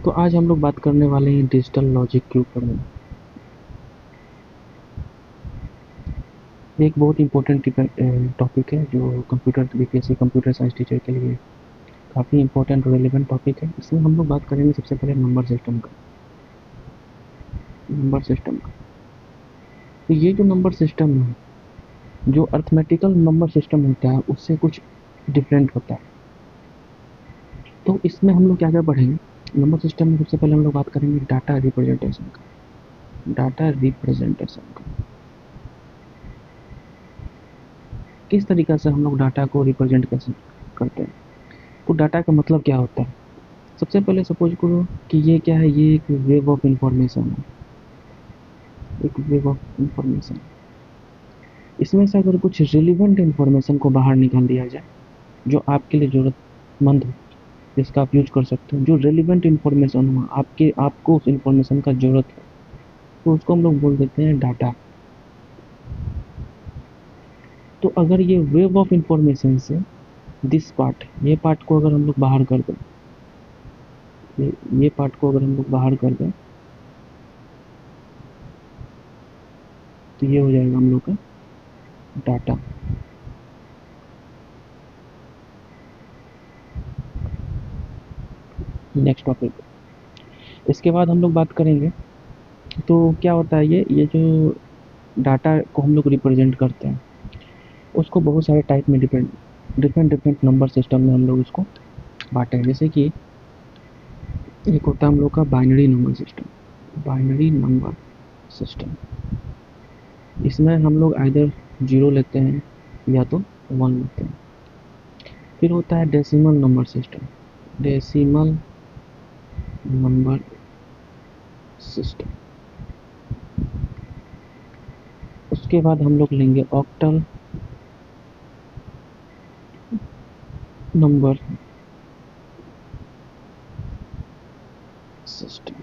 तो आज हम लोग बात करने वाले हैं डिजिटल लॉजिक के ऊपर में। एक बहुत इंपॉर्टेंट टॉपिक है जो computer BPSC computer science teacher के लिए काफ़ी इंपॉर्टेंट और रेलेवेंट टॉपिक है। इसमें हम लोग बात करेंगे सबसे पहले नंबर सिस्टम का। तो ये जो नंबर सिस्टम है, जो अर्थमेटिकल नंबर सिस्टम होता है उससे कुछ डिफरेंट होता है। तो इसमें हम लोग क्या क्या पढ़ेंगे। नंबर सिस्टम में सबसे पहले हम लोग बात करेंगे डाटा रिप्रेजेंटेशन का। किस तरीक़ा से हम लोग डाटा को रिप्रेजेंट कैसे करते हैं। तो डाटा का मतलब क्या होता है। सबसे पहले सपोज करो कि ये क्या है, ये एक वेव ऑफ इंफॉर्मेशन है। एक वेव ऑफ इंफॉर्मेशन, इसमें से अगर कुछ रिलेवेंट इंफॉर्मेशन को बाहर निकाल दिया जाए जो आपके लिए ज़रूरतमंद हो, जिसका आप यूज कर सकते हो, जो रिलेवेंट इंफॉर्मेशन हो, आपको उस इंफॉर्मेशन का ज़रूरत है, तो उसको हम लोग बोल देते हैं डाटा। तो अगर ये वेव ऑफ इंफॉर्मेशन से ये पार्ट को अगर हम लोग बाहर कर दें, ये पार्ट को अगर हम लोग बाहर कर दें, तो ये हो जाएगा हम लोग का डाटा। नेक्स्ट टॉपिक, इसके बाद हम लोग बात करेंगे तो क्या होता है, ये जो डाटा को हम लोग रिप्रेजेंट करते हैं उसको बहुत सारे टाइप में डिफरेंट नंबर सिस्टम में हम लोग उसको बांटे हैं। जैसे कि एक होता है हम लोग का बाइनरी नंबर सिस्टम। इसमें हम लोग आइदर 0 लेते हैं या तो 1 लेते हैं। फिर होता है डेसिमल नंबर सिस्टम। उसके बाद हम लोग लेंगे ऑक्टल नंबर सिस्टम।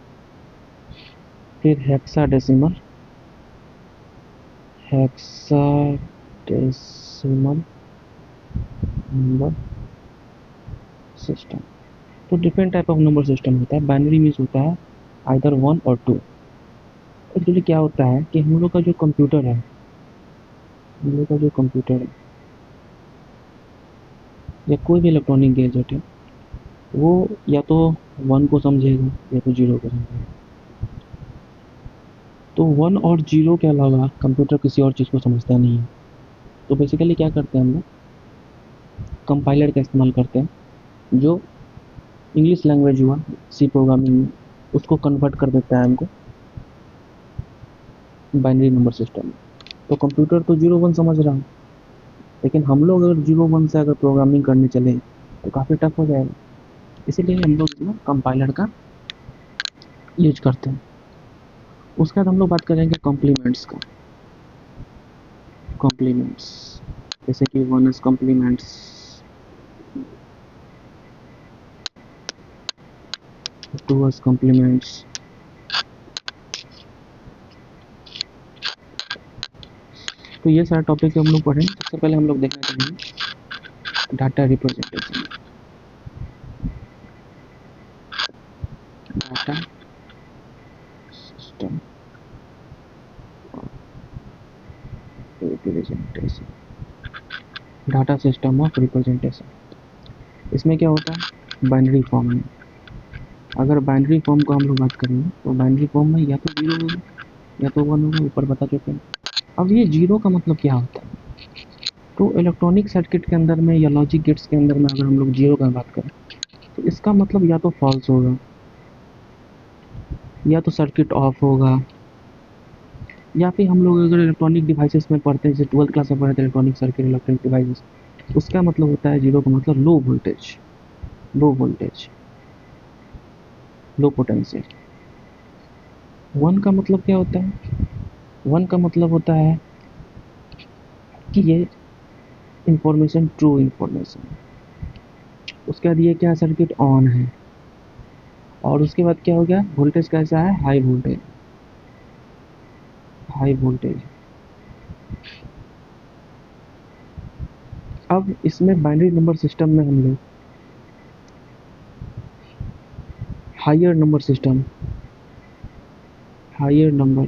फिर हेक्साडेसिमल नंबर सिस्टम। तो different type of number system होता है। बाइनरी मीन्स होता है आइदर 1 और 2। एक्चुअली क्या होता है कि हम लोग का जो कंप्यूटर है या कोई भी इलेक्ट्रॉनिक गैजेट है, वो या तो 1 को समझेगा या तो 0 को समझेगा। तो 1 और 0 के अलावा कंप्यूटर किसी और चीज़ को समझता नहीं है। तो बेसिकली क्या करते हैं हम लोग, कंपाइलर का इस्तेमाल करते हैं, जो इंग्लिश लैंग्वेज हुआ सी प्रोग्रामिंग में, उसको कन्वर्ट कर देता है हमको बाइनरी नंबर सिस्टम में। तो कंप्यूटर तो 0 1 समझ रहा है, लेकिन हम लोग अगर 0 1 से अगर प्रोग्रामिंग करने चले तो काफ़ी टफ हो जाएगा। इसीलिए हम लोग इसमें कंपाइलर का यूज करते हैं। उसके बाद हम लोग बात करेंगे कॉम्प्लीमेंट्स। जैसे कि 1s कॉम्प्लीमेंट्स, 2s कॉम्प्लीमेंट्स। तो ये सारा टॉपिक हम लोग पढ़ें। सबसे पहले हम लोग देखना चाहेंगे data representation. Data system representation, data system of representation. इसमें क्या होता है, बाइनरी फॉर्म में। अगर बाइनरी फॉर्म को हम लोग बात करेंगे तो बाइनरी फॉर्म में या तो 0 होगा या तो 1 होगा, ऊपर बता चुके हैं। अब ये 0 का मतलब क्या होता है, तो इलेक्ट्रॉनिक सर्किट के अंदर में या लॉजिक गेट्स के अंदर में अगर हम लोग 0 का बात करें तो इसका मतलब या तो फॉल्स होगा या तो सर्किट ऑफ होगा, या फिर हम लोग अगर इलेक्ट्रॉनिक डिवाइसेस में पढ़ते हैं, जैसे 12th क्लास में पढ़े थे इलेक्ट्रॉनिक सर्किट इलेक्ट्रॉनिक डिवाइसेस, उसका मतलब होता है 0 का मतलब लो पोटेंशियल। 1 का मतलब क्या होता है, 1 का मतलब होता है कि ये इंफॉर्मेशन ट्रू इंफॉर्मेशन है। उसके बाद ये क्या, सर्किट ऑन है। और उसके बाद क्या हो गया, वोल्टेज कैसा है, हाई वोल्टेज। अब इसमें बाइनरी नंबर सिस्टम में हम लोग higher number system, higher number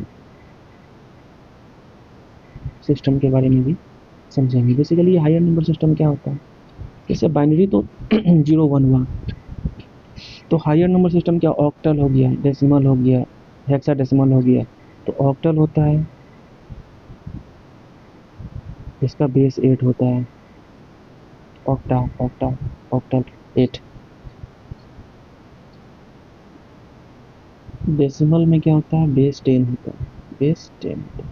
system के बारे में भी समझेंगे। बेसिकली हायर नंबर सिस्टम क्या होता है, जैसे बाइनरी तो 0 1 हुआ, तो हायर नंबर सिस्टम क्या, ऑक्टल हो गया, डेसिमल हो गया, हेक्साडेसिमल हो गया। तो ऑक्टल होता है, इसका बेस 8 होता है, ऑक्टा ऑक्टा ऑक्टल 8। डेसिमल में क्या होता है, बेस 10 होता है, बेस 10 होता है।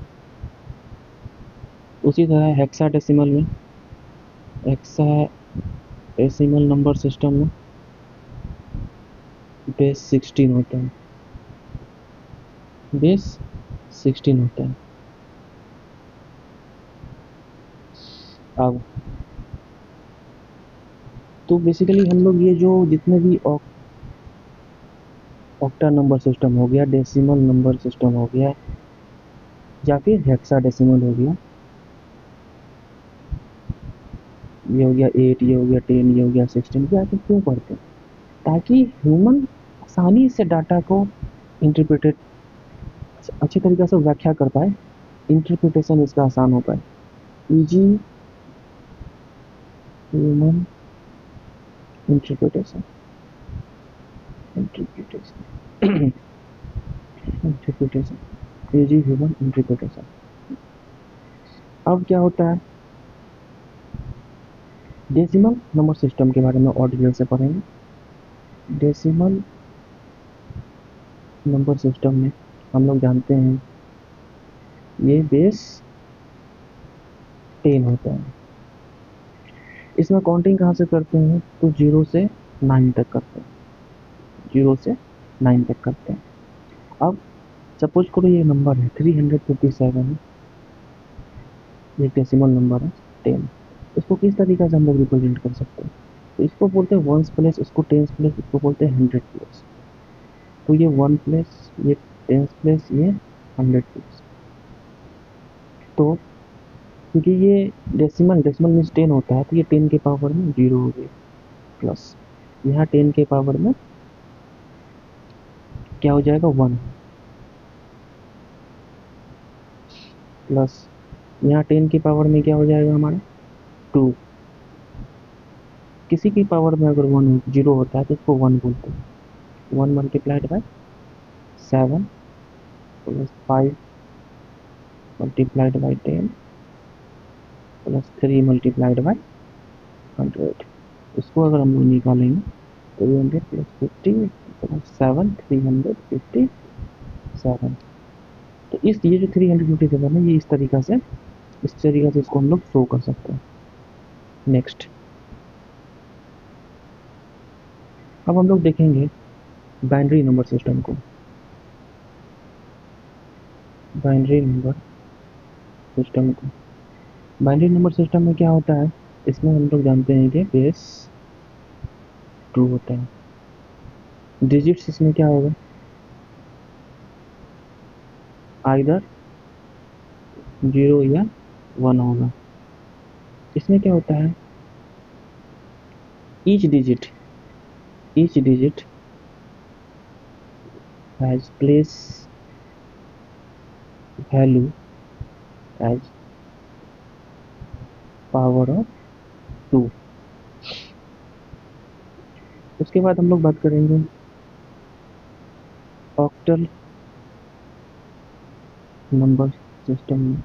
उसी तरह हेक्साडेसिमल में, हेक्साडेसिमल नंबर सिस्टम में बेस 16 होता है, बेस 16 होता है। अब तो बेसिकली हम लोग ये जो जितने भी ऑक्टा नंबर सिस्टम हो गया, डेसिमल नंबर सिस्टम हो गया, या फिर हेक्साडेसिमल हो गया, ये हो गया 8, ये हो गया 10, ये हो गया 16, ये आखिर क्यों पढ़ते हैं, ताकि ह्यूमन आसानी से डाटा को इंटरप्रेटेड अच्छी तरीके से व्याख्या कर पाए, इंटरप्रिटेशन इसका आसान हो पाए। Easy human interpretation, interpretation interpretation, easy human interpretation. अब क्या होता है, डेसिमल नंबर सिस्टम के बारे में और डिटेल से पढ़ेंगे। डेसिमल नंबर सिस्टम में हम लोग जानते हैं ये बेस 10 होता है। इसमें काउंटिंग कहाँ से करते हैं, तो 0 से 9 तक करते हैं, 0 से 9 तक करते हैं। अब सपोज करो ये नंबर है 357 है, ये डेसिमल नंबर है 10। इसको किस तरीके से हम लोग रिप्रेजेंट कर सकते हैं, तो इसको बोलते हैं वंस प्लेस, इसको टेंस प्लेस, इसको बोलते हैं 100 प्लेस। तो ये 1 प्लेस, ये टेंस प्लेस, ये 100 प्लेस। तो क्योंकि ये डेसिमल डेसिमल मीन्स 10 होता है, तो ये 10 के पावर में 0 हो गया, प्लस यहाँ 10 के पावर में क्या हो जाएगा 1, प्लस यहाँ 10 की पावर में क्या हो जाएगा हमारा 2। किसी की पावर में अगर 0 होता है तो उसको 1 बोलते हैं। 1 multiplied by 7 plus 5 multiplied by 10 plus 3 multiplied by 100। इसको अगर हम लोग निकालेंगे तो 300 प्लस 50 प्लस 7 357। तो इस ये जो 357 है, ये इस तरीके से इसको हम लोग शो कर सकते हैं। नेक्स्ट, अब हम लोग देखेंगे बाइनरी नंबर सिस्टम को। बाइनरी नंबर सिस्टम को, बाइनरी नंबर सिस्टम में क्या होता है, इसमें हम लोग जानते हैं कि बेस 2 होता है। डिजिट्स इसमें क्या होगा, आइदर 0 या 1 होगा। इसमें क्या होता है, each digit has place value as power of 2। उसके बाद हम लोग बात करेंगे ऑक्टल नंबर सिस्टम में।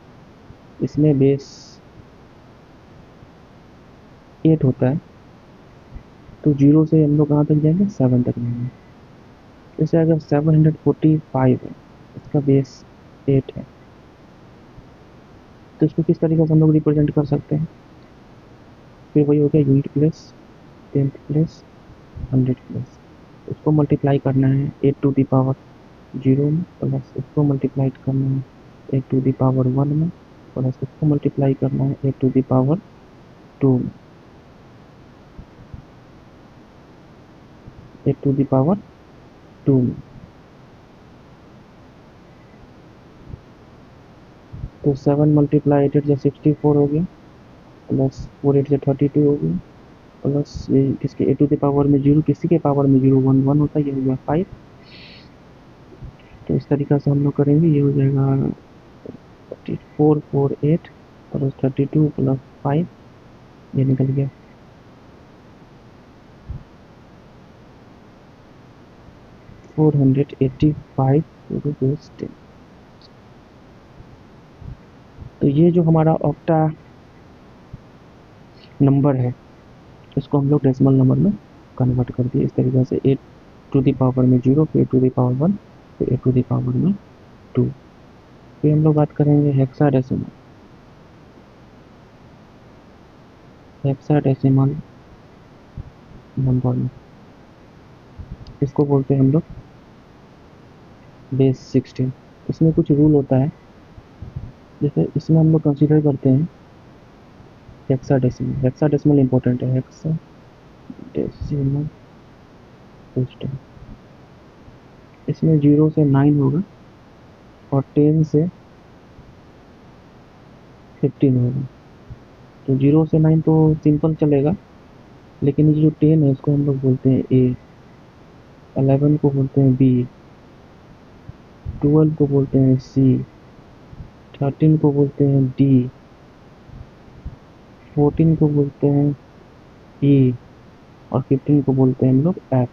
इसमें बेस 8 होता है, तो 0 से हम लोग कहाँ तक जाएंगे, 7 तक जाएंगे। जैसे अगर 745 है, इसका बेस 8 है, तो इसको किस तरीके से हम लोग रिप्रेजेंट कर सकते हैं, फिर वही हो गया unit place, 10th place, 100 place. उसको मल्टीप्लाई करना है 8 टू दी पावर 0 में, प्लस इसको मल्टीप्लाई करना है 8 टू दी पावर 1 में, प्लस इसको मल्टीप्लाई करना है 8 टू दी पावर 2 में, 8 टू दी पावर 2 में। तो 7 मल्टीप्लाई 8 8 64 हो गया, प्लस 4 8 32 हो गया, प्लस ये किसके ए टू द पावर में जीरो, किसी के पावर में जीरो, वन वन होता है, ये हो गया 5। तो इस तरीक़ा से हम लोग करेंगे, ये हो जाएगा 3448 प्लस 32 प्लस 5, ये निकल गया 485 रुपीज़ 10। तो ये जो हमारा ऑक्टा नंबर है, इसको हम लोग डेसिमल नंबर में कन्वर्ट कर दिए इस तरीक़े से, 8 टू द पावर में 0, फिर 8 टू द पावर 1, फिर 8 टू द पावर में 2। फिर हम लोग बात करेंगे हेक्साडेसिमल। हेक्साडेसिमल नंबर में इसको बोलते हैं हम लोग बेस 16। इसमें कुछ रूल होता है, जैसे इसमें हम लोग कंसीडर करते हैं हेक्साडेसिमल। हेक्साडेसिमल इंपॉर्टेंट है, हेक्साडेसिमल सिस्टम। इसमें 0 से 9 होगा और 10 से 15 होगा। तो 0 से 9 तो सिंपल चलेगा, लेकिन ये जो 10 है इसको हम लोग बोलते हैं ए, 11 को बोलते हैं बी, 12 को बोलते हैं सी, 13 को बोलते हैं डी, 14 को बोलते हैं ई और 15 को बोलते हैं हम लोग एफ।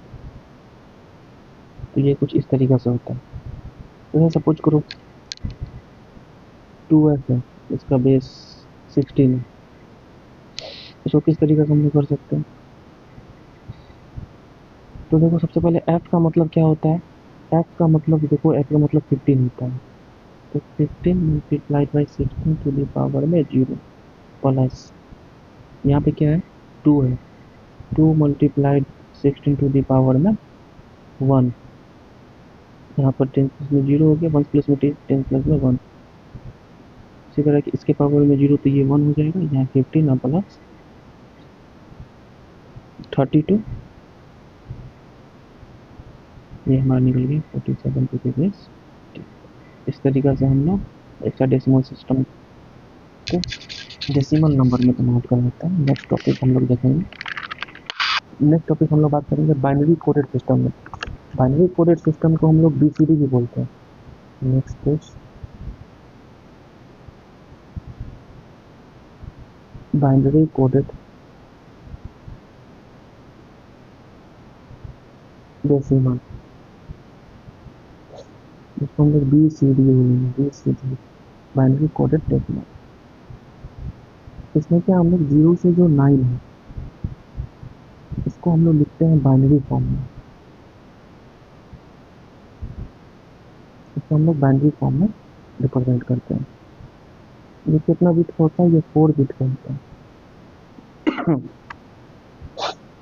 तो ये कुछ इस तरीक़ा से होता है। तो सपोज करो 2f है, इसका बेस 16 है, इसको किस तरीक़े से हम लोग कर सकते हैं? तो देखो सबसे पहले f का मतलब क्या होता है? f का मतलब देखो, f का मतलब 15 होता है। तो 15 multiplied by 16 to the power में 0 प्लस यहाँ पे क्या है 2 है, 2 मल्टीप्लाइड 16 टू द पावर में 1, यहाँ पर 10 प्लस में 0 हो गया, 1 प्लस में 10 प्लस में 1। इसी तरह कि इसके पावर में 0 तो ये 1 हो जाएगा, यहाँ 15 प्लस 32, ये हमारा निकल गया 47 टू द बेस। इस तरीक़ा से हम लोग हेक्साडेसिमल सिस्टम को डेसिमल नंबर में कन्वर्ट कर लेते हैं। नेक्स्ट टॉपिक हम लोग देखेंगे। नेक्स्ट टॉपिक हम लोग बात करेंगे बाइनरी कोडेड सिस्टम में। बाइनरी कोडेड सिस्टम को हम लोग बीसीडी भी बोलते हैं। Next page, binary coded decimal, इसको हम लोग बीसीडी बोलेंगे, बीसीडी बाइनरी कोडेड डेसिमल। इसमें क्या हम लोग 0 से जो 9 है इसको हम लोग लिखते हैं बाइनरी फॉर्म में, इसको हम लोग बाइनरी फॉर्म में रिप्रेजेंट करते हैं। ये कितना बिट का होता है? ये 4 बिट का होता है।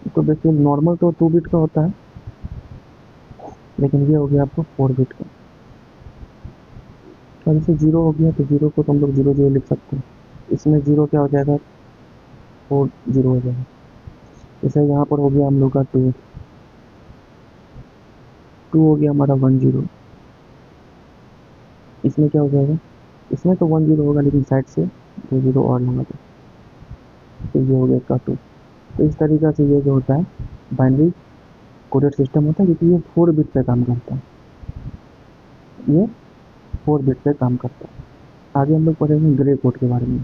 तो देखिए नॉर्मल तो 2 बिट का होता है, लेकिन ये हो गया आपको 4 बिट का। और जैसे 0 हो गया तो 0 को तो हम लोग 0 0 लिख सकते हैं। इसमें 0 क्या हो जाएगा? 4 0 हो जाएगा। जैसे यहाँ पर हो गया हम लोग का 2, 2 हो गया हमारा 1 0। इसमें क्या हो जाएगा? इसमें तो 1 0 होगा, लेकिन साइड से 2 0 और लगा दो, तो ये हो गया इसका 2। तो इस तरीक़ा से ये जो होता है बाइनरी कोडेड सिस्टम होता है, क्योंकि ये 4 बिट पे काम करता है, ये 4 बिट पे काम करता है। आगे हम लोग पढ़ेंगे ग्रे कोड के बारे में।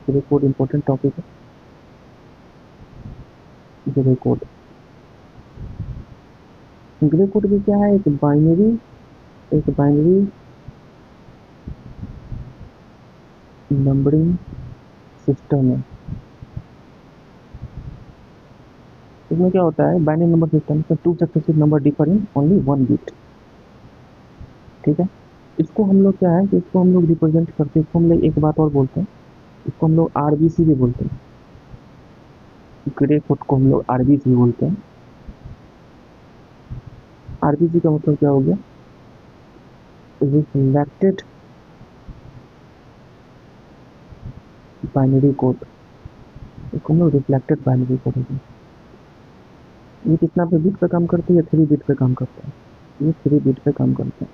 ग्रे कोड इंपॉर्टेंट टॉपिक है। ग्रे कोड, ग्रे कोड भी क्या है? एक बाइनरी नंबरिंग सिस्टम है। इसमें क्या होता है? बाइनरी नंबर सिस्टम का 2 successive number differ in only 1 bit. ठीक है, इसको हम लोग क्या है कि इसको हम लोग रिप्रेजेंट करते हैं, इसको हम लोग एक बात और बोलते हैं, इसको हम लोग आरबीसी भी बोलते हैं। ग्रे कोड को हम लोग आरबीसी बोलते हैं। आरबीसी का मतलब क्या हो गया? रिफ्लेक्टेड बाइनरी कोड, इसको हम लोग रिफ्लेक्टेड बाइनरी कोड होता है। ये कितना पे बिट पे काम करते हैं? 3 बिट पे काम करता है। ये 3 बिट पे काम करता है।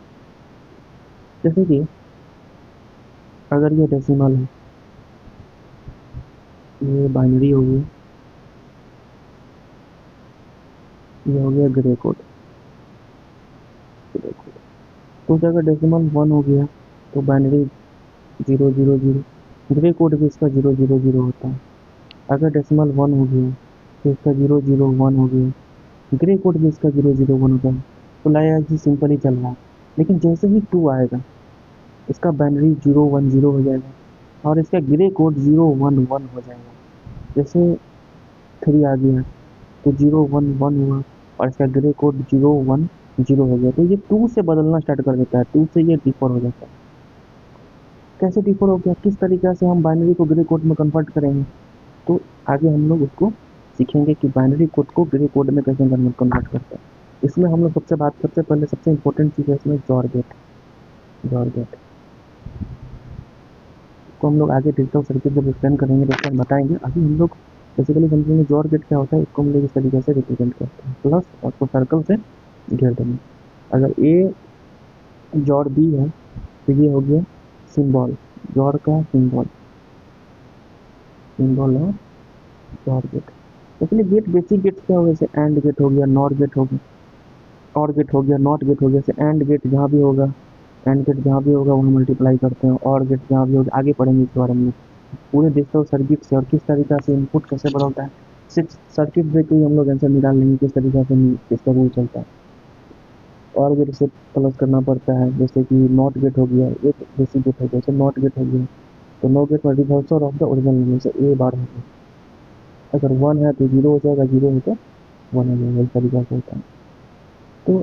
जैसे कि अगर ये डेसिमल है, ये बाइनरी हो गई, ये हो गया ग्रे कोड। ग्रे कोड तो क्या, अगर डेसिमल 1 हो गया तो बाइनरी 000, ग्रे कोड भी इसका 000 होता है। अगर डेसिमल 1 हो गया तो इसका 001 हो गया, ग्रे कोड भी इसका 001 होता है। तो लाया कि सिंपल ही चल रहा है, लेकिन जैसे ही 2 आएगा इसका बाइनरी 010 हो जाएगा और इसका ग्रे कोड 011 हो जाएगा। जैसे 3 आ गया तो 011 हुआ और इसका ग्रे कोड 010 हो गया, तो ये 2 से बदलना स्टार्ट कर देता है, 2 से ये डिफर हो जाता है। कैसे डिफर हो गया, किस तरीके से हम बाइनरी को ग्रे कोड में कन्वर्ट करेंगे, तो आगे हम लोग उसको सीखेंगे कि बाइनरी कोड को ग्रे कोड में कैसे कन्वर्ट करते हैं। इसमें हम लोग सबसे पहले सबसे इंपॉर्टेंट चीज़ है इसमें जॉर गेट। जॉर गेट को हम लोग आगे डिजिटल सर्किट जब एक्सप्लेन करेंगे तो उसमें बताएंगे। अभी हम लोग बेसिकली समझेंगे जॉर गेट क्या होता है, इसको हम लोग इस तरीके से रिप्रेजेंट करते हैं, प्लस और उसको सर्कल से घेर देंगे। अगर ए जॉर बी है तो ये हो गया सिंबल, जॉर का सिंबल, सिंबल है XOR gate. Actually gate basic gate क्या हो गया, जैसे एंड गेट हो गया, नॉट गेट हो गया, और गेट हो गया, नॉट गेट हो गया। जैसे एंड गेट जहाँ भी होगा, एंड गेट जहाँ भी होगा वहाँ मल्टीप्लाई करते हैं, और गेट जहाँ भी होगा आगे पढ़ेंगे इसके बारे में पूरे डिजिटल सर्किट से, और किस तरीके से इनपुट कैसे बदलता है। सिर्फ सर्किट देख के ही हम लोग आंसर निकाल लेंगे किस तरीके से इसका रूल चलता है। और गेट से प्लस करना पड़ता है, जैसे कि नॉट गेट हो गया, एक बेसिक गेट हो गया, जैसे नॉट गेट हो गया तो नो गेट में reversal of the original number से ए बार हो गया। अगर 1 है तो 0 हो जाएगा, 0 है तो 1 हो जाएगा, इस तरीके से होता है। तो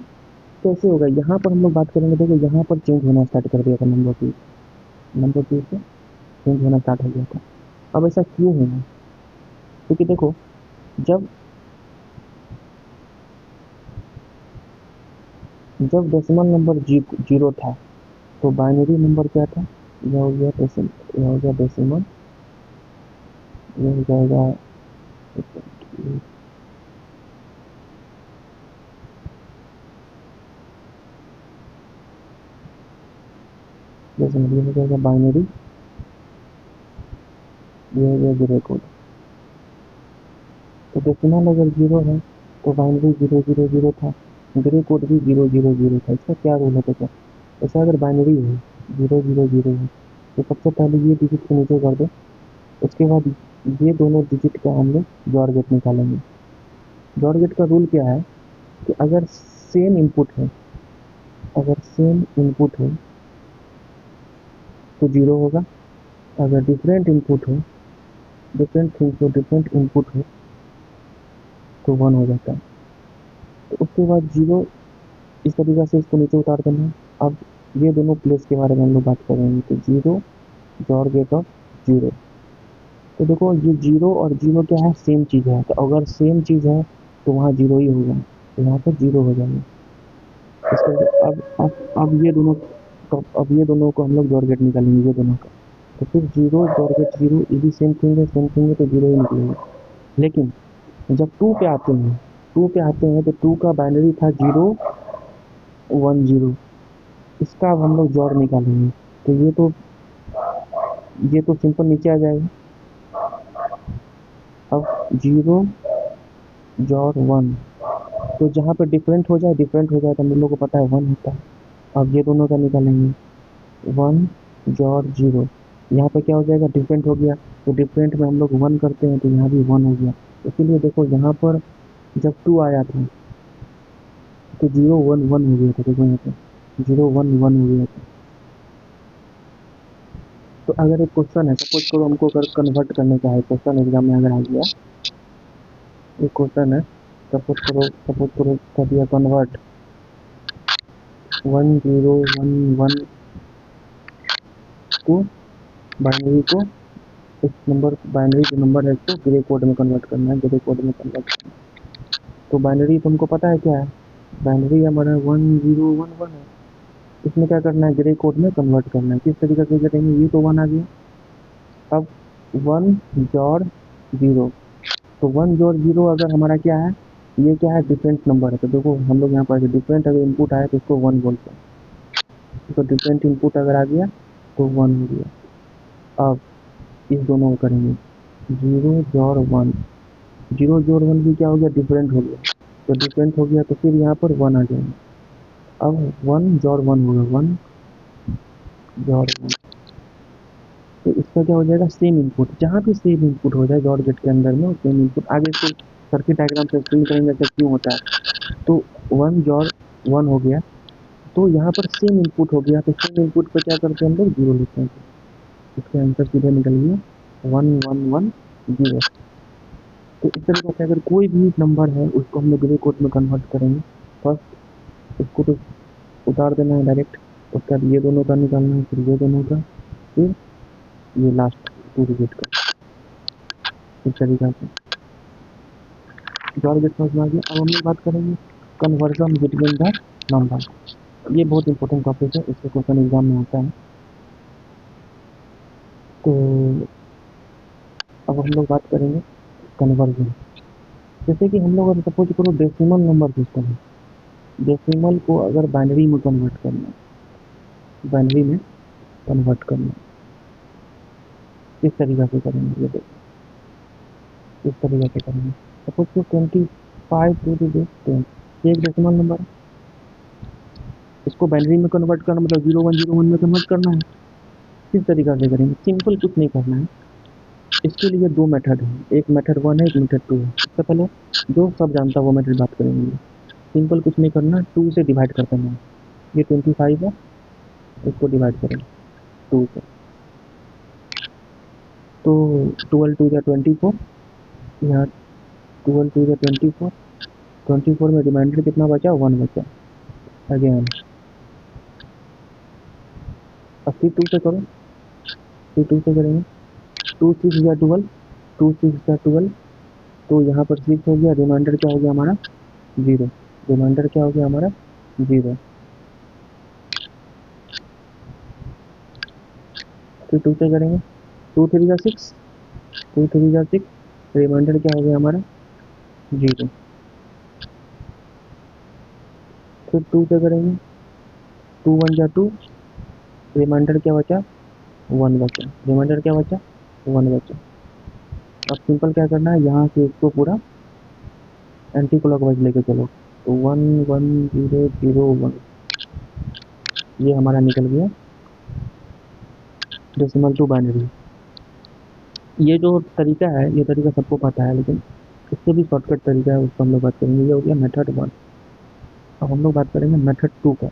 कैसे होगा, यहाँ पर हम लोग बात करेंगे। देखो यहाँ पर चेंज होना स्टार्ट कर दिया था, नंबर 2 से चेंज होना स्टार्ट हो गया था। अब ऐसा क्यों होगा, क्योंकि देखो जब जब डेसिमल नंबर 0 था तो बाइनरी नंबर क्या था, यह हो गया डेसिमल, यह हो गया डेसिमल, यह हो जाएगा डेसिमल, यह हो जाएगा बाइनरी, यह हो गया ग्रे कोड। तो डेसिमल अगर 0 है तो बाइनरी 000 था, ग्रे कोड भी 000 था। इसका क्या रोल है देखो, ऐसा अगर बाइनरी है 000 है तो सबसे पहले ये डिजिट को नीचे कर दो, उसके बाद ये दोनों डिजिट का हम लोग जॉर गेट निकालेंगे। जॉर गेट का रूल क्या है कि अगर सेम इनपुट है, अगर सेम इनपुट है तो 0 होगा, अगर डिफरेंट इनपुट हो, डिफरेंट थिंग्स हो, डिफरेंट इनपुट हो तो 1 हो जाता है। तो उसके बाद 0, इस तरीके से इसको नीचे उतार देना है। अब ये दोनों प्लेस के बारे में हम लोग बात करेंगे, तो 0 जॉर गेट ऑफ 0। तो देखो ये 0 और 0 क्या है, सेम चीज़ है, तो अगर सेम चीज़ है तो वहाँ 0 ही होगा, तो यहाँ पर 0 हो जाएगा। इसको अब ये दोनों, तो अब ये दोनों को हम लोग जॉर गेट निकालेंगे, ये दोनों का, तो फिर 0 जॉर गेट 0, ये भी सेम थिंग है तो 0 ही निकलेगा। लेकिन जब 2 पे आते हैं, 2 पे आते हैं तो 2 का बाइनरी था 010, इसका अब हम लोग जॉर निकालेंगे, तो ये तो सिंपल नीचे आ जाएगा। अब 0 जॉर 1, तो जहाँ पे डिफरेंट हो जाए तो हम लोग को पता है 1 होता है। अब ये दोनों का निकालेंगे, 1 जॉर 0, यहाँ पे क्या हो जाएगा, डिफरेंट हो गया, तो डिफरेंट में हम लोग 1 करते हैं तो यहाँ भी 1 हो गया। इसीलिए देखो यहाँ पर जब 2 आया था तो 011 हो गया था, देखो यहाँ पे 011 हो गया था। तो अगर एक क्वेश्चन है, सपोज करो हमको अगर कन्वर्ट करने का है, क्वेश्चन एग्जाम में अगर आ गया एक क्वेश्चन है, सपोज करो कर दिया कन्वर्ट 1011 को बाइनरी को, इस नंबर बाइनरी जो नंबर है इसको ग्रे कोड में कन्वर्ट करना है, ग्रे कोड में कन्वर्ट करना है। तो बाइनरी तुमको पता है क्या है, बाइनरी हमारा 1011 है, इसमें क्या करना है, ग्रे कोड में कन्वर्ट करना है। किस तरीके से करेंगे, ये तो 1 आ गया, अब 1 जॉर 0, तो 1 जॉर 0 अगर हमारा क्या है, ये क्या है, डिफरेंट नंबर है, तो देखो हम लोग यहाँ पर डिफरेंट अगर इनपुट आया तो इसको 1 बोलते हैं, तो डिफरेंट इनपुट अगर आ गया तो 1 हो गया। अब इस दोनों को करेंगे, 0 जॉर 1, 0 जोड़ 1 भी क्या हो गया, डिफरेंट हो गया, तो डिफरेंट हो गया, तो फिर यहाँ पर वन आ जाएगा। अब वन जोड़ वन होगा, वन जोड़ वन, तो इसका क्या हो जाएगा, सेम इनपुट। जहाँ भी सेम इनपुट हो जाए जॉट गेट के अंदर में, सेम इनपुट आगे से सर्किट डायग्राम से एक्सप्लेन करेंगे ऐसा क्यों होता है। तो वन जॉर वन हो गया, तो यहाँ पर सेम इनपुट हो गया, तो सेम इनपुट पर क्या करते हैं हम लोग, जीरो लेते हैं। इसके आंसर सीधे निकल गया 1 1 1 0। तो इस तरीके से अगर कोई भी नंबर है उसको हम लोग ग्रे कोड में कन्वर्ट करेंगे। फर्स्ट इसको तो उतार देना है डायरेक्ट, उसके बाद ये दोनों का निकालना है, फिर ये दोनों का, फिर ये लास्ट 2 डिजिट का। इस तरीके से जॉर्ज समझ में आ गया। अब हम लोग बात करेंगे कन्वर्जन बिटवीन द नंबर। ये बहुत इंपॉर्टेंट टॉपिक है, इससे क्वेश्चन एग्जाम में आता है। तो अब हम लोग बात करेंगे कन्वर्जन। जैसे कि हम लोग अगर सपोज करो डेसिमल नंबर सिस्टम है, डेसिमल को अगर बाइनरी में कन्वर्ट करना है, बाइनरी में कन्वर्ट करना है, किस तरीके से करेंगे ये देखो, किस तरीके से करेंगे। सपोज को 25 टू द बेस 10, ये एक डेसिमल नंबर है, इसको बाइनरी में कन्वर्ट करना मतलब 0101 में कन्वर्ट करना है। किस तरीके से करेंगे, सिंपल कुछ नहीं करना है। इसके लिए दो मेथड है, एक मेथड वन है, एक मेथड टू है। सबसे पहले जो सब जानता है वो मेथड बात करेंगे। सिंपल कुछ नहीं करना, टू से डिवाइड कर देना है। ये 25 है, इसको डिवाइड करेंगे टू से, तो 12 टू या 24, यहाँ 12 टू या 24, 24 में रिमाइंडर कितना बचा, 1 बचा। अगेन अब फिर टू से करो, फिर टू से करेंगे, 2 6 या 12, 2 6 या 12, तो यहाँ पर 6 हो गया, रिमाइंडर क्या हो गया हमारा 0, रिमाइंडर क्या हो गया हमारा 0। फिर टू से करेंगे, 2 3 या 6, 2 3 या 6, रिमाइंडर क्या हो गया हमारा 0। फिर टू से करेंगे, 2 1 या 2, रिमाइंडर क्या बचा 1 बचा, रिमाइंडर क्या बचा 1 बचा। अब सिंपल क्या करना है, यहाँ से इसको पूरा एंटी क्लॉकवाइज लेके चलो, तो 1 1 0 0 1, ये हमारा निकल गया डेसिमल टू बाइनरी। ये जो तरीका है, ये तरीका सबको पता है, लेकिन इससे भी शॉर्टकट तरीका है, उसको हम लोग बात करेंगे। ये हो गया मेथड वन। अब हम लोग बात करेंगे मेथड टू का।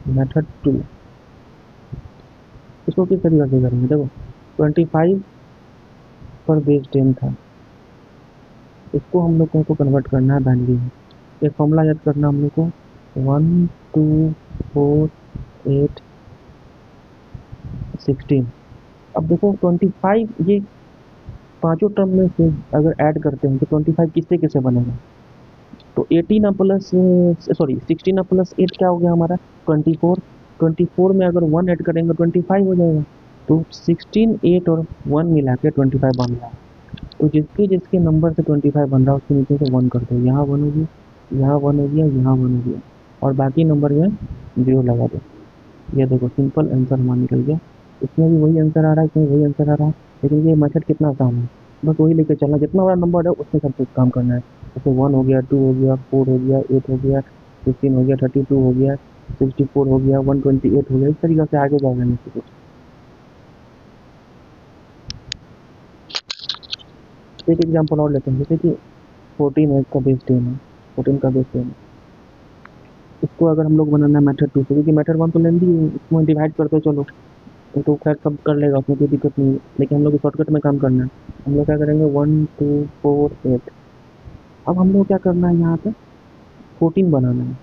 मेथड टू इसको किस तरीके से करेंगे, देखो 25 पर बेस 10 था, इसको हम लोग को कन्वर्ट करना है बाइनरी में। एक फॉर्मूला याद करना हम लोग को, 1 2 4 8 16। अब देखो 25, ये पांचों टर्म में से अगर ऐड करते हैं तो 25 किससे किससे बनेगा, तो 18 प्लस सॉरी 16 प्लस 8 क्या हो गया हमारा 24। 24 में अगर 1 ऐड करेंगे 25 हो जाएगा, तो 16 8 और 1 मिला के 25 बन रहा है। तो जिसके जिसके नंबर से 25 बन रहा है उसके नीचे से 1 करते हैं, यहाँ 1 हो गया, यहाँ 1 हो गया, यहाँ 1 हो गया, और बाकी नंबर में 0 लगा दो। ये देखो सिंपल आंसर हमारा निकल गया। इसमें भी वही आंसर आ रहा है, इसमें वही आंसर आ रहा है, लेकिन ये मेथड कितना आसान है, बस वही लेके चलना, जितना बड़ा नंबर है उसमें सब कुछ काम करना है। जैसे 1 हो गया, 2 हो गया, 4 हो गया, 8 हो गया, 16 हो गया, 32 हो गया, 64 हो गया, 128 हो गया, इस तरीके से आगे जाएगा नहीं कुछ। एक एग्जाम्पल और लेते हैं, जैसे कि 14 है, इसका बेस 10 है, 14 का बेस 10 है। इसको अगर हम लोग बनाना है मेथड टू से, क्योंकि मेथड वन तो लेंदी है, इसमें डिवाइड करते चलो, तो खैर सब कर लेगा, उसमें कोई दिक्कत नहीं है, लेकिन हम लोग को शॉर्टकट में काम करना है। हम लोग क्या करेंगे 1 2 4 8। अब हम लोग क्या करना है, यहाँ पे 14 बनाना है,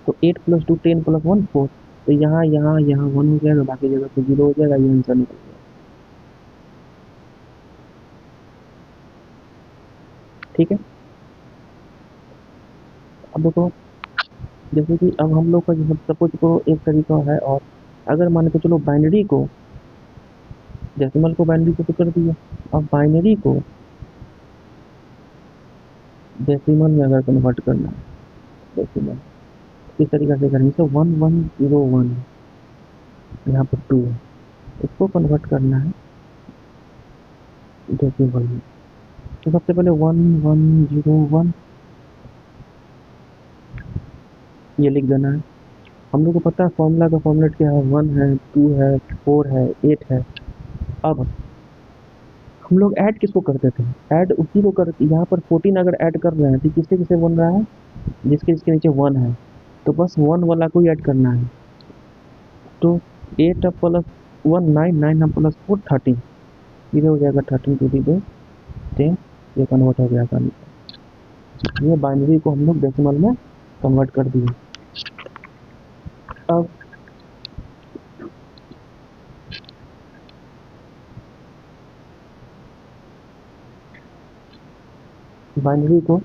तो 8 प्लस 2 10 प्लस 1 4, तो यहाँ यहाँ यहाँ 1 हो जाएगा, बाकी जगह पे 0 हो जाएगा, ये आंसर निकल गया। ठीक है। अब देखो, जैसे कि अब हम लोग का जैसे सपोज करो एक तरीका है, और अगर मान के चलो बाइनरी को, डेसिमल को बाइनरी को तो कर दिया, अब बाइनरी को डेसिमल में अगर कन्वर्ट करना है, डेसिमल इस तरीके से करेंगे, तो 1101, यहाँ पर 2 है, इसको कन्वर्ट करना है डेसिमल में। तो सबसे पहले 1101 ये लिख देना है। हम लोग को पता है फॉर्मूला का फॉर्मूलेट क्या है, 1 है, 2 है, 4 है, 8 है। अब हम लोग ऐड किसको करते थे, ऐड उसी को कर, यहाँ पर 14 अगर ऐड कर रहे हैं तो किससे किससे बन रहा है, जिसके जिसके नीचे 1 है, तो बस 1 वाला को ही ऐड करना है। तो 8 प्लस 1 9, 9 प्लस 4 13, ये हो जाएगा 13 टू दी बेस 10। ये कन्वर्ट हो गया आसानी से। ये बाइनरी को हम लोग डेसिमल में कन्वर्ट कर दिए। अब बाइनरी को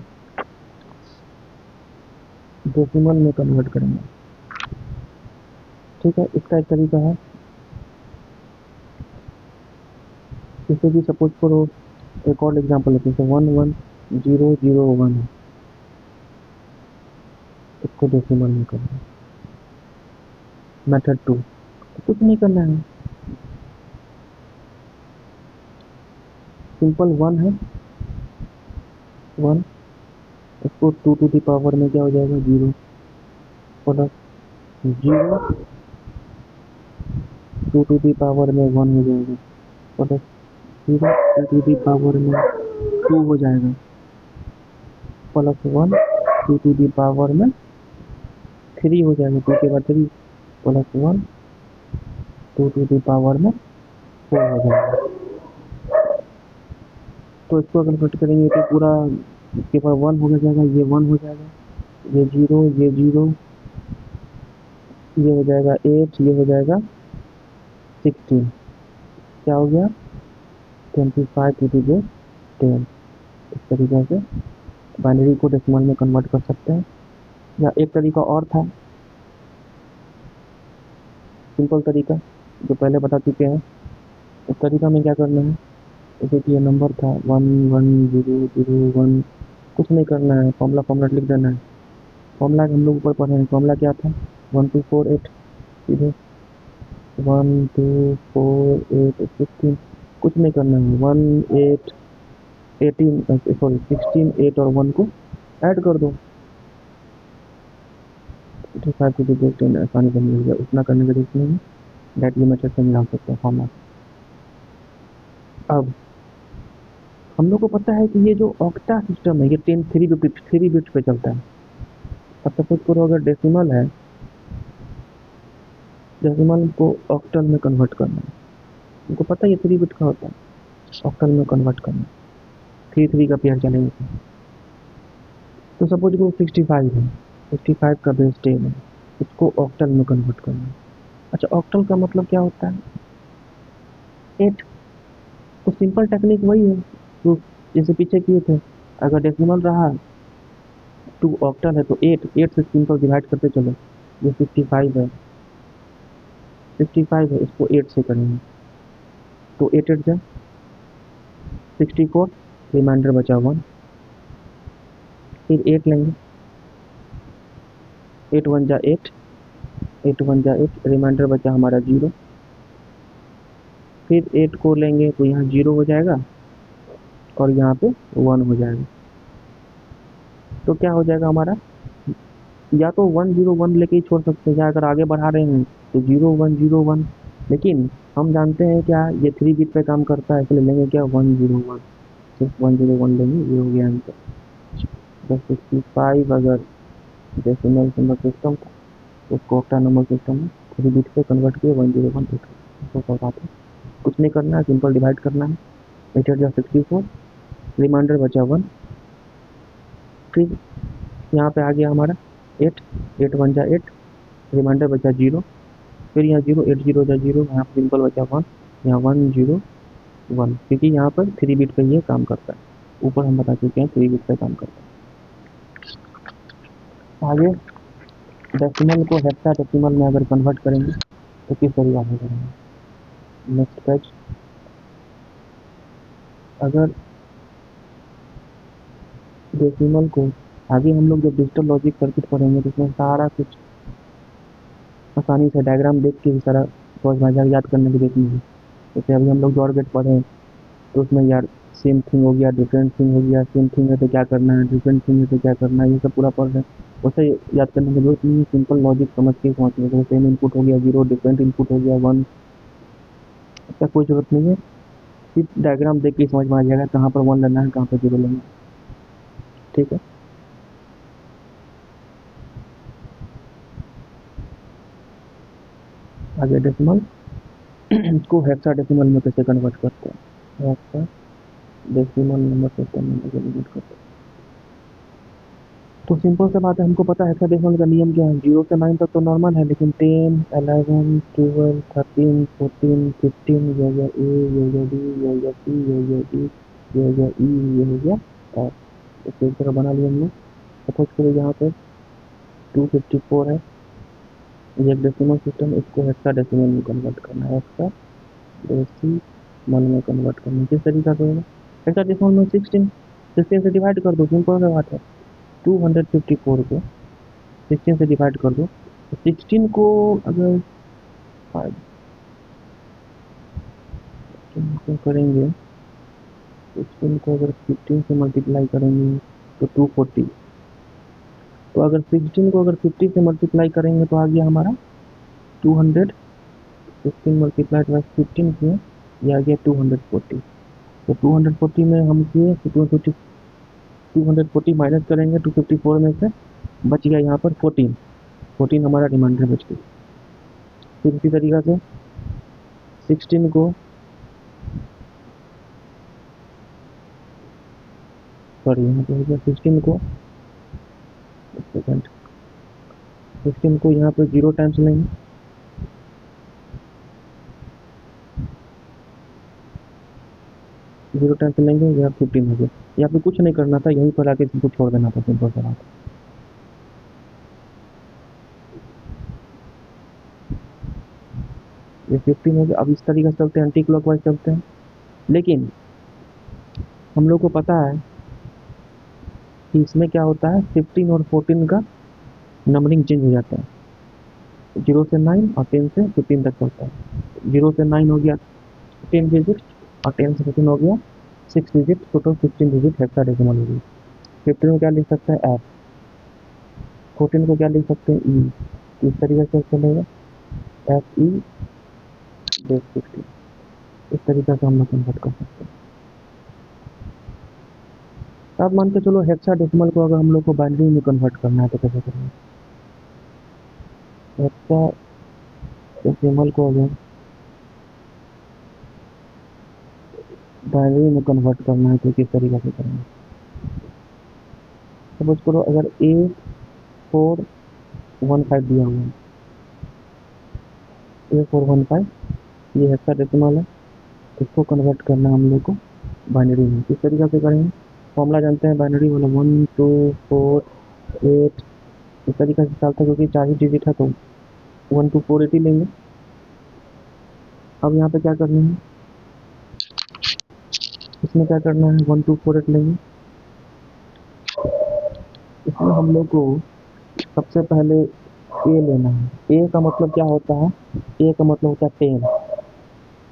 डेसिमल में कन्वर्ट करेंगे। ठीक है, इसका एक तरीका है, जैसे कि सपोज करो एक और एग्जांपल लेते हैं, 11001 है, इसको डेसिमल में करना है। मेथड 2, तो कुछ नहीं करना है, सिंपल 1 है, 1, इसको 2 टू दी पावर में क्या हो जाएगा 0, प्लस 0 2 टू दी पावर में 1 हो जाएगा, प्लस 0 2 टू दी पावर में 2 हो जाएगा, प्लस 1 2 टू दी पावर में 3 हो जाएगा, 2 के बाद 3 प्लस 1 2 टू दी पावर में 4 हो जाएगा। तो इसको अगर कट करेंगे तो पूरा इसके पास 1 हो जाएगा, ये 1 हो जाएगा, ये 0, ये 0, ये हो जाएगा 8, ये हो जाएगा 16, क्या हो गया 25 टू दी बेस 10। इस तरीके से बाइनरी को डेसिमल में कन्वर्ट कर सकते हैं। या एक तरीका और था, सिंपल तरीका जो पहले बता चुके हैं। उस तरीका में क्या करना है, जैसे कि ये नंबर था 11001, कुछ नहीं करना है, फॉर्मूला लिख देना है। फॉर्मूला हम लोग ऊपर पढ़े हैं, फॉर्मूला क्या था 1248, सीधे 1248 16, कुछ नहीं करना है, 1 8 18 सॉरी 16 8 और 1 को ऐड कर दो, 5 टू दी बेस 10 आसानी से मिल गया, उतना करने की जरूरत नहीं है, डायरेक्ट ये मेथड से मिला सकते हैं फॉर्मूला। अब हम लोग को पता है कि ये जो ऑक्टा सिस्टम है ये 10 3 बिट पे चलता है। अब सपोज करो अगर डेसिमल है, डेसिमल को ऑक्टल में कन्वर्ट करना है, उनको पता है ये 3 बिट का होता है, ऑक्टल में कन्वर्ट करना, 3 का पेयर चलेंगे। तो सपोज करो 65 है, 65 का बेस 10 है, इसको ऑक्टल में कन्वर्ट करना है। अच्छा, ऑक्टल का मतलब क्या होता है 8, तो सिंपल टेक्निक वही है जो जैसे पीछे किए थे। अगर डेसिमल रहा 2 ऑक्टल है तो 8 से सिंपल डिवाइड करते चलो, ये 65 है, 65 है, इसको 8 से करेंगे तो 8 8 जा 64, रिमाइंडर बचा 1, फिर 8 लेंगे, 8 1 जा 8, 8 1 जा 8, रिमाइंडर बचा हमारा 0, फिर 8 को लेंगे तो यहाँ 0 हो जाएगा और यहाँ पे 1 हो जाएगा। तो क्या हो जाएगा हमारा, या तो 101 लेके ही छोड़ सकते हैं, या अगर आगे बढ़ा रहे हैं तो 0101, लेकिन हम जानते हैं क्या ये 3 बिट पे काम करता है, इसलिए लेंगे क्या 101, सिर्फ 101 लेंगे, ये हो गया आंसर। 65 अगर डेसिमल नंबर सिस्टम था तो उसको ऑक्टा नंबर सिस्टम में 3 बिट पे कन्वर्ट किए 101 तो सब बात है, कुछ नहीं करना है, सिंपल डिवाइड करना है, 8 8 जा 64, रिमाइंडर बचा 1, फिर यहाँ पे आ गया हमारा 8, 8 1 जा 8, रिमाइंडर बचा 0, फिर यहाँ 0 8 0 जा 0, यहाँ पर सिंपल बचा 1, यहाँ 101, क्योंकि यहाँ पर 3 बिट पे ये काम करता है, ऊपर हम बता चुके हैं 3 बिट पे काम करता है। आगे डेसिमल को हेक्साडेसिमल में अगर कन्वर्ट करेंगे तो किस तरीका से करेंगे, नेक्स्ट पेज। अगर डेसिमल को आगे हम लोग जब डिजिटल लॉजिक सर्किट पढ़ेंगे तो उसमें सारा कुछ आसानी से डायग्राम देख के ही सारा समझ में याद करने की जरूरत नहीं है। जैसे अभी हम लोग जॉर गेट पढ़े तो उसमें यार सेम थिंग हो गया, डिफरेंट थिंग हो गया, सेम थिंग है तो क्या करना है, डिफरेंट थिंग है तो क्या करना है, ये सब पूरा पढ़ रहे हैं। वैसे याद करने की जरूरत नहीं है, सिंपल लॉजिक समझ के समझ लीजिए। सेम इनपुट हो गया 0, डिफरेंट इनपुट हो गया 1, इसका कोई जरूरत नहीं है। सिर्फ डायग्राम देख के समझ में आ जाएगा कहाँ पर 1 लेना है, कहाँ पर 0 लेना है। ठीक है। आगे डेसिमल को हेक्साडेसिमल में कैसे कन्वर्ट करते हैं, हेक्साडेसिमल नंबर सिस्टम में कैसे कन्वर्ट करते हैं। तो सिंपल सा बात है, हमको पता है हेक्साडेसिमल का नियम क्या है। 0 से 9 तक तो नॉर्मल है, लेकिन 10, 11, 12, 13, 14, 15, ये हो गया ए, ये हो गया बी, ये हो गया सी, ये हो गया डी, ये हो गया ई, ये हो गया एफ। तो इस तरह बना लिया हमने। सपोज करो यहाँ पे 254 है, ये एक डेसिमल सिस्टम, इसको हेक्साडेसिमल में कन्वर्ट करना है। हेक्साडेसिमल में कन्वर्ट करना है किस तरीका से होगा। हेक्साडेसिमल में 16 से डिवाइड कर दो, सिंपल सा बात है। 254 को 16 से डिवाइड कर दो। 16 को अगर 5 को करेंगे, 16 को अगर 15 से मल्टीप्लाई करेंगे तो 240। तो अगर 16 को अगर 50 से मल्टीप्लाई करेंगे तो आ गया हमारा 200। 16 मल्टीप्लाइड बाई 15 किए, ये आ गया 240। तो 240 में हम किए तो 240 माइनस करेंगे 254 में से, बच गया यहाँ पर 14 हमारा रिमाइंडर बच गया। फिर इसी तरीका से 16 को, सॉरी यहाँ पे हो गया 16 को, एक सेकेंड, 16 को यहाँ पे 0 टाइम्स लेंगे, 0 टाइम्स लेंगे, यहाँ 15 हो गया। यहाँ पे कुछ नहीं करना था, यहीं पर आके इसको छोड़ देना था, सिंपल सा बात। ये 15 हो गया। अब इस तरीके से चलते हैं, एंटी क्लॉकवाइज चलते हैं। लेकिन हम लोग को पता है कि इसमें क्या होता है, 15 और 14 का नंबरिंग चेंज हो जाता है। 0 से 9 और 10 से 15 तक चलता है। 0 से 9 हो गया 10 डिजिट, और 10 से 15 हो गया 6 डिजिट, टोटल 16 डिजिट हेक्साडेसिमल हो गई। 15 को क्या लिख सकते हैं, एफ। 14 को क्या लिख सकते हैं, ई। इस तरीके से चलेगा, एफ ई बेस 16। इस तरीके से हम लोग कन्वर्ट कर सकते हैं। अब मान के चलो हेक्साडेसिमल को अगर हम लोग को बाइनरी में कन्वर्ट करना है तो कैसे करेंगे। हेक्साडेसिमल को अगर बाइनरी में कन्वर्ट करना है तो किस तरीके से करेंगे। सपोज करो अगर A415 दिया हुआ है, A415 ये हेक्साडेसिमल है, इसको कन्वर्ट करना है हम लोग को बाइनरी में। किस तरीके से करेंगे, फॉर्मूला जानते हैं बाइनरी वाला, 1 2 4 8, इस तरीके से चलता है, क्योंकि 4 ही डिजिट है तो 1 2 4 8 ही लेंगे। अब यहाँ पे क्या करना है, इसमें क्या करना है, 1 2 4 8 लेंगे। इसमें हम लोग को सबसे पहले ए लेना है। ए का मतलब क्या होता है, ए का मतलब होता है 10।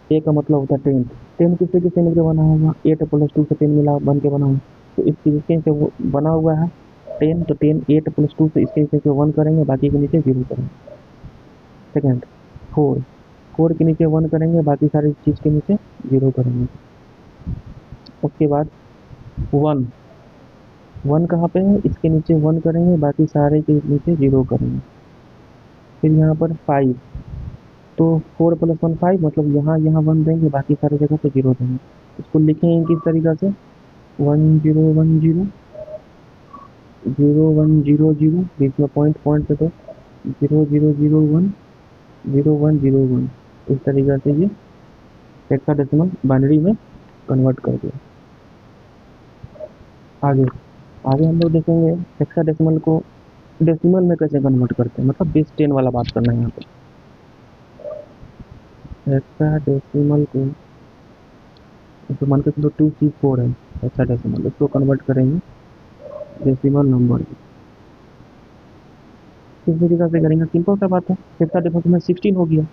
ए का मतलब होता है 10। 10 किससे किससे मिलकर बना होगा, 8 प्लस 2 से 10 मिला बन के बना हुआ। तो इस तरीके से वो बना हुआ है 10, तो 10 8 प्लस 2 से इसके नीचे 1 करेंगे, बाकी के नीचे 0 करेंगे। सेकेंड 4, 4 के नीचे 1 करेंगे, बाकी सारी चीज़ के नीचे 0 करेंगे। उसके बाद 1, 1 कहाँ पे है, इसके नीचे 1 करेंगे, बाकी सारे के नीचे 0 करेंगे। फिर यहाँ पर 5, तो 4 प्लस 1 5, मतलब यहाँ 1 देंगे, बाकी सारी जगह पे 0 देंगे। इसको लिखेंगे किस तरीका से, 1 0 1 0 0 1 0 0, बीच में पॉइंट पॉइंट पे तो 0 0 0 1 0 1 0 1। इस तरीके से ये हेक्साडेसिमल बाइनरी में कन्वर्ट कर दिया। आगे आगे हम लोग देखेंगे हेक्साडेसिमल को डेसिमल में कैसे कन्वर्ट करते हैं, मतलब बेस 10 वाला बात करना है यहाँ पे। हेक्साडेसिमल को तो मान के चलो 2C4 है हेक्साडेसिमल, इसको कन्वर्ट करेंगे डेसिमल नंबर। किस तरीके से करेंगे, सिंपल सा बात है। हेक्साडेसिमल में 16 हो गया,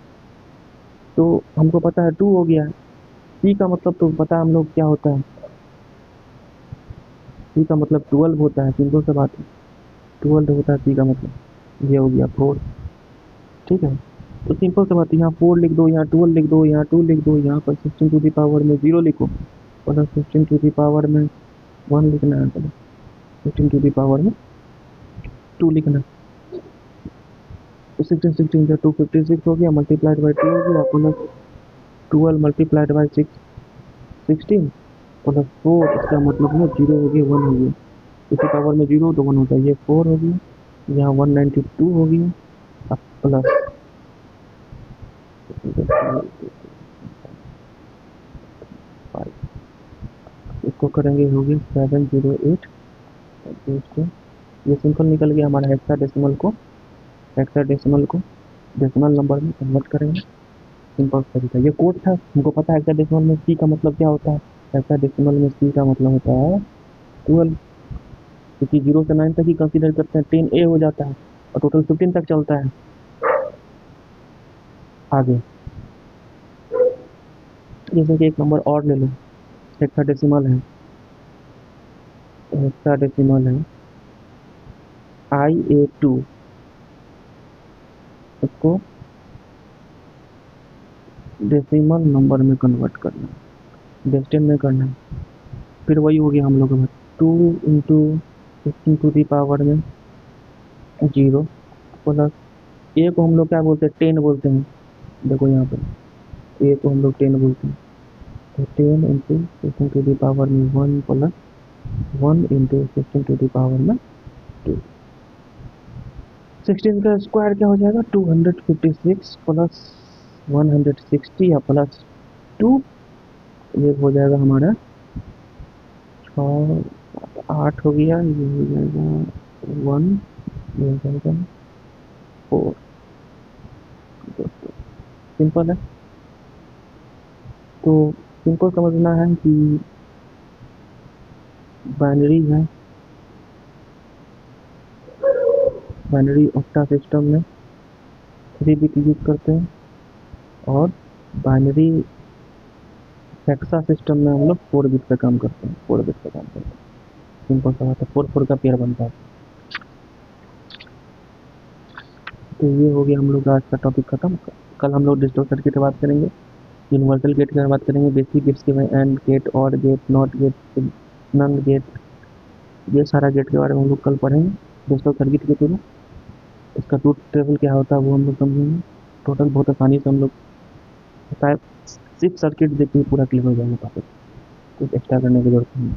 तो हमको पता है 2 हो गया। सी का मतलब तो पता है हम लोग क्या होता है, सी का मतलब 12 होता है, सिंपल सा बात है। 12 होता है सी का मतलब। ये हो गया 4। ठीक है, तो सिंपल सा बात है, यहाँ 4 लिख दो, यहाँ 12 लिख दो, यहाँ 2 लिख दो, यहाँ पर 16 टू द पावर में 0 लिखो, प्लस 16 टू द पावर में 1 लिखना है, प्लस 16 टू द पावर में 2 लिखना है। तो 16 16 का 256 हो गया, मल्टीप्लाइड बाई 2 हो गया, प्लस 12 मल्टीप्लाइड बाई 6 16, प्लस 4, इसका मतलब ना 0 हो गया, 1 हो गया, इसी पावर में 0 तो 1 होता है, ये 4 हो गया, यहाँ 192 हो गया, अब प्लस इसको करेंगे, हो गया 708। ये सिंपल निकल गया हमारा हेक्साडेसिमल को डेसिमल नंबर में कन्वर्ट करेंगे। सिंपल तरीका, ये कोड था, हमको पता है हेक्साडेसिमल में सी का मतलब क्या होता है। हेक्साडेसिमल में सी का मतलब होता है 12, क्योंकि 0 से 9 तक ही कंसीडर करते हैं, 10 ए हो जाता है और टोटल 15 तक चलता है। आगे जैसे कि एक नंबर और ले लो, हेक्साडेसिमल है, हेक्साडेसिमल है IA2, उसको डेसिमल नंबर में कन्वर्ट करना है, डेसिमल में करना है। फिर वही हो गया हम लोग का 2 इंटू 16 टू दी पावर में 0, प्लस ए को हम लोग क्या बोलते हैं, 10 बोलते हैं। देखो यहाँ पर ए को हम लोग 10 बोलते हैं, तो 10 इंटू 16 टू दी पावर में 1, plus 1 into 16 to the power में 2। 16 का स्क्वायर क्या हो जाएगा, 256 प्लस 160 या प्लस 2, ये हो जाएगा हमारा 8 हो गया, ये हो जाएगा 1, ये हो जाएगा 4। सिंपल है। तो सिंपल समझना है कि बाइनरी है, बाइनरी ऑक्टा सिस्टम में 3 बिट यूज करते हैं, और बाइनरी हेक्सा सिस्टम में हम लोग 4 बिट पे काम करते हैं, 4 बिट पे काम करते हैं। सिंपल सा बात है, 4 4 का पेयर बनता है। तो ये हो गया हम लोग आज का टॉपिक खत्म। कल हम लोग डिजिटल सर्किट की बात करेंगे, यूनिवर्सल गेट की बात करेंगे, बेसिक गेट्स के में AND gate, OR gate, NOT gate, NAND gate, ये सारा गेट के बारे में हम लोग कल पढ़ेंगे डिजिटल सर्किट के थ्रू। इसका ट्रूथ टेबल क्या होता है वो हम लोग समझेंगे। टोटल बहुत आसानी से हम लोग शायद सिर्फ सर्किट देखिए पूरा क्लियर हो जाएगा टॉपिक, कुछ एक्स्ट्रा करने की जरूरत नहीं है।